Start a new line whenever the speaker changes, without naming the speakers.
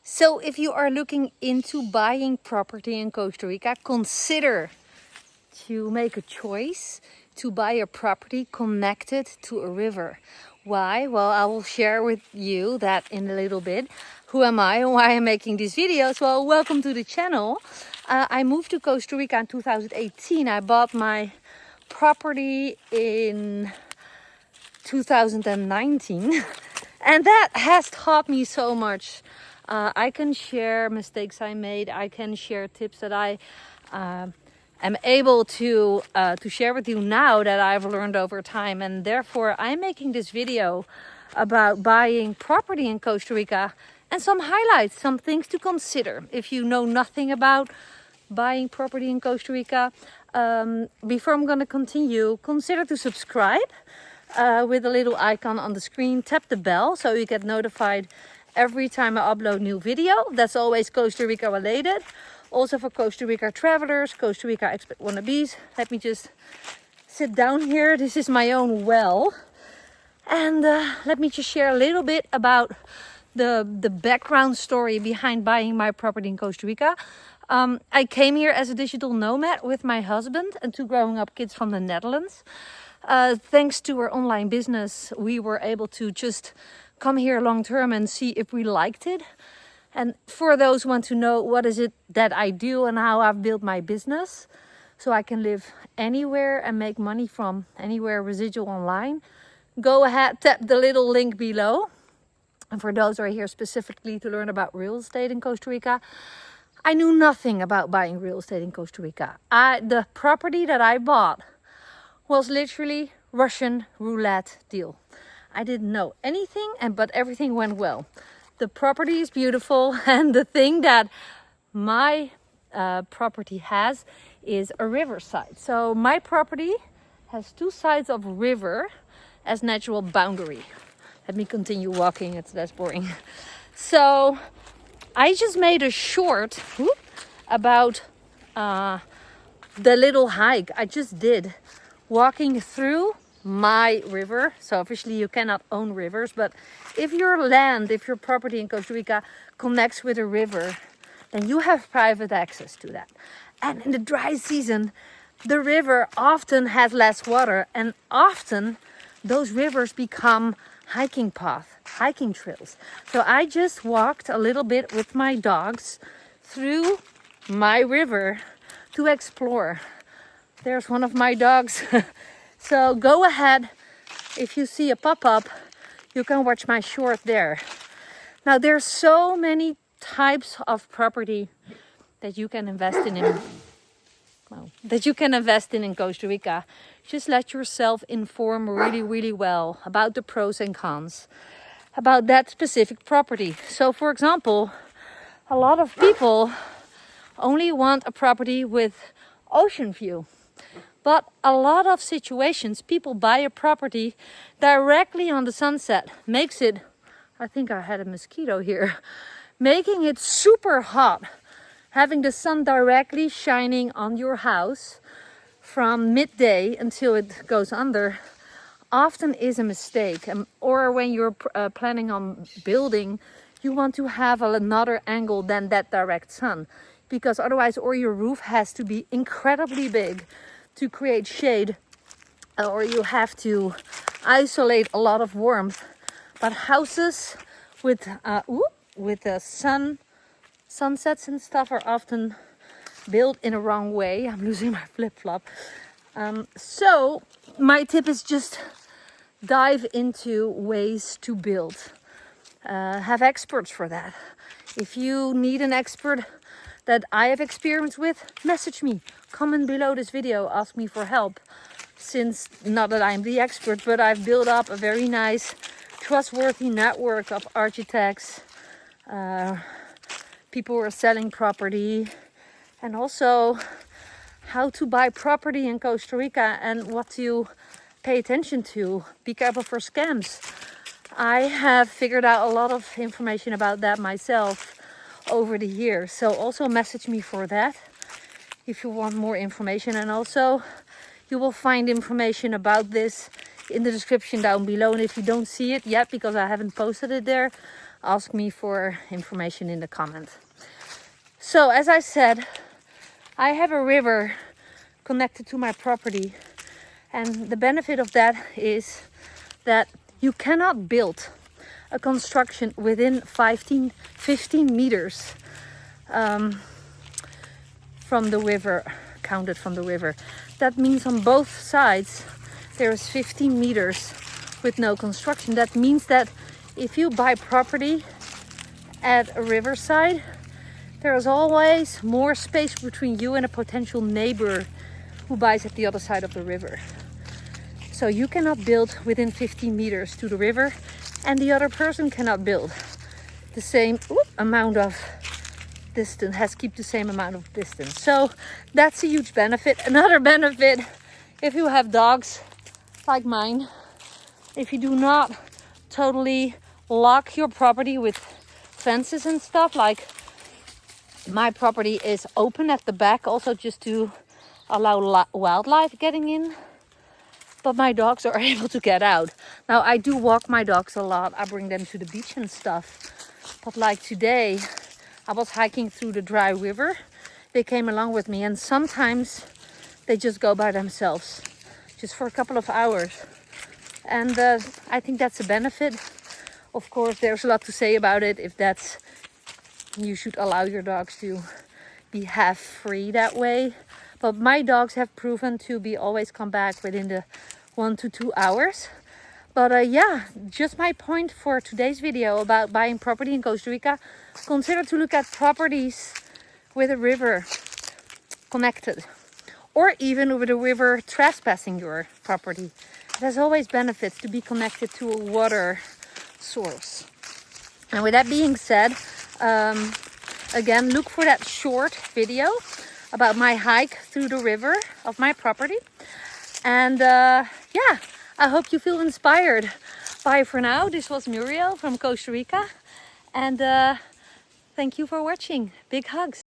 So if you are looking into buying property in Costa Rica, consider to make a choice to buy a property connected to a river. Why? Well, I will share with you that in a little bit. Who am I and why I'm making these videos? Well, welcome to the channel. I moved to Costa Rica in 2018. I bought my property in 2019 and that has taught me so much. I can share mistakes I made. I can share tips that I am able to share with you now that I've learned over time. And therefore, I'm making this video about buying property in Costa Rica and some highlights, some things to consider if you know nothing about buying property in Costa Rica. Before I'm going to continue, consider to subscribe with the little icon on the screen. Tap the bell so you get notified every time I upload new video. That's always Costa Rica related. Also for Costa Rica travelers, Costa Rica expat wannabes. Let me just sit down here. This is my own well. And let me just share a little bit about the background story behind buying my property in Costa Rica. I came here as a digital nomad with my husband and two growing up kids from the Netherlands. Thanks to our online business, we were able to just come here long term and see if we liked it. And for those who want to know what is it that I do and how I've built my business so I can live anywhere and make money from anywhere, residual online, go ahead, tap the little link below. And for those who are here specifically to learn about real estate in Costa Rica, I knew nothing about buying real estate in Costa Rica. The property that I bought was literally Russian roulette deal. I didn't know anything, but everything went well. The property is beautiful, and the thing that my property has is a riverside. So my property has two sides of river as natural boundary. Let me continue walking, it's less boring. So I just made a short about the little hike I just did walking through my river. So officially you cannot own rivers, but if your property in Costa Rica connects with a river, then you have private access to that. And in the dry season, the river often has less water, and often those rivers become hiking trails. So I just walked a little bit with my dogs through my river to explore. There's one of my dogs. So go ahead, if you see a pop-up, you can watch my short there. Now there's so many types of property that you can invest in Costa Rica. Just let yourself inform really well about the pros and cons about that specific property. So for example, a lot of people only want a property with ocean view. But a lot of situations, people buy a property directly on the sunset. Makes it, I think I had a mosquito here, making it super hot. Having the sun directly shining on your house from midday until it goes under often is a mistake. Or when you're planning on building, you want to have another angle than that direct sun. Because otherwise, or your roof has to be incredibly big to create shade, or you have to isolate a lot of warmth. But houses with the sunsets and stuff are often built in a wrong way. I'm losing my flip-flop. So my tip is just dive into ways to build. Have experts for that. If you need an expert that I have experience with, message me. Comment below this video, ask me for help. Since, not that I'm the expert, but I've built up a very nice, trustworthy network of architects, people who are selling property, and also how to buy property in Costa Rica and what to pay attention to. Be careful for scams. I have figured out a lot of information about that myself over the years. So also message me for that if you want more information. And also you will find information about this in the description down below. And if you don't see it yet, because I haven't posted it there, ask me for information in the comment. So as I said, I have a river connected to my property, and the benefit of that is that you cannot build a construction within 15 meters from the river, counted from the river. That means on both sides there is 15 meters with no construction. That means that if you buy property at a riverside, there is always more space between you and a potential neighbor who buys at the other side of the river. So you cannot build within 15 meters to the river, and the other person cannot build the same amount of distance, has keep the same amount of distance. So that's a huge benefit. Another benefit, if you have dogs like mine, if you do not totally lock your property with fences and stuff, like my property is open at the back also just to allow wildlife getting in, but my dogs are able to get out. Now I do walk my dogs a lot. I bring them to the beach and stuff, but like today I was hiking through the dry river. They came along with me, and sometimes they just go by themselves just for a couple of hours, and I think that's a benefit. Of course, there's a lot to say about it, if that's, you should allow your dogs to be half free that way. But my dogs have proven to be always come back within the 1 to 2 hours. But yeah, just my point for today's video about buying property in Costa Rica. Consider to look at properties with a river connected, or even with a river trespassing your property. It has always benefits to be connected to a water source. And with that being said, again, look for that short video about my hike through the river of my property. And yeah, I hope you feel inspired. Bye for now. This was Muriel from Costa Rica, and thank you for watching. Big hugs.